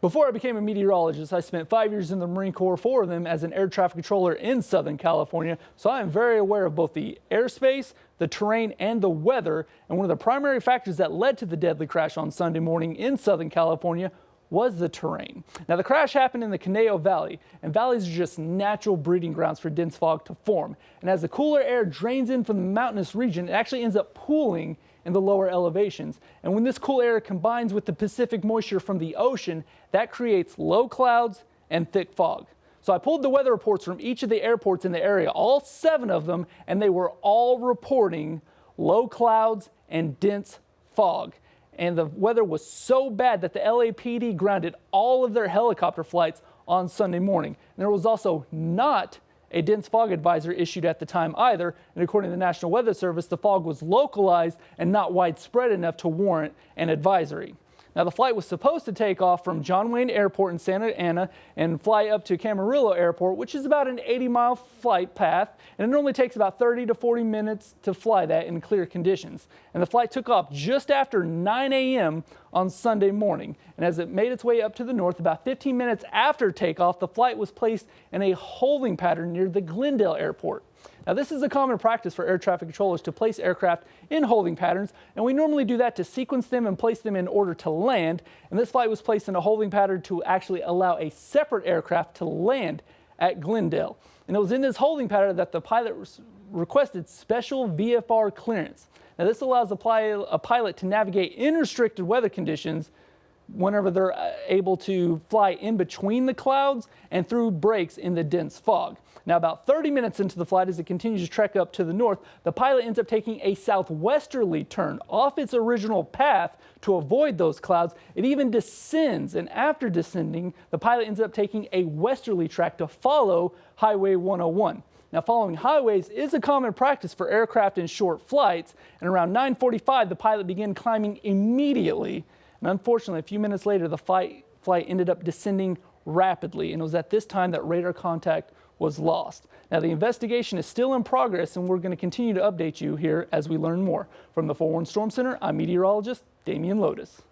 Before I became a meteorologist, I spent 5 years in the Marine Corps, 4 of them as an air traffic controller in Southern California. So I am very aware of both the airspace, the terrain, and the weather. And one of the primary factors that led to the deadly crash on Sunday morning in Southern California was the terrain. Now, the crash happened in the Conejo Valley, and valleys are just natural breeding grounds for dense fog to form. And as the cooler air drains in from the mountainous region, it actually ends up pooling in the lower elevations. And when this cool air combines with the Pacific moisture from the ocean, that creates low clouds and thick fog. So I pulled the weather reports from each of the airports in the area, all 7 of them, and they were all reporting low clouds and dense fog. And the weather was so bad that the LAPD grounded all of their helicopter flights on Sunday morning. And there was also not a dense fog advisory issued at the time either. And according to the National Weather Service, the fog was localized and not widespread enough to warrant an advisory. Now, the flight was supposed to take off from John Wayne Airport in Santa Ana and fly up to Camarillo Airport, which is about an 80-mile flight path, and it normally takes about 30 to 40 minutes to fly that in clear conditions. And the flight took off just after 9 a.m. on Sunday morning. And as it made its way up to the north, about 15 minutes after takeoff, the flight was placed in a holding pattern near the Glendale Airport. Now, this is a common practice for air traffic controllers to place aircraft in holding patterns, and we normally do that to sequence them and place them in order to land. And this flight was placed in a holding pattern to actually allow a separate aircraft to land at Glendale. And it was in this holding pattern that the pilot requested special VFR clearance. Now, this allows a pilot to navigate in restricted weather conditions whenever they're able to fly in between the clouds and through breaks in the dense fog. Now, about 30 minutes into the flight, as it continues to trek up to the north, the pilot ends up taking a southwesterly turn off its original path to avoid those clouds. It even descends, and after descending, the pilot ends up taking a westerly track to follow Highway 101. Now, following highways is a common practice for aircraft in short flights, and around 9:45, the pilot began climbing immediately. And unfortunately, a few minutes later, the flight ended up descending rapidly, and it was at this time that radar contact was lost. Now, the investigation is still in progress, and we're going to continue to update you here as we learn more. From the Forewarned Storm Center, I'm meteorologist Damian Lotus.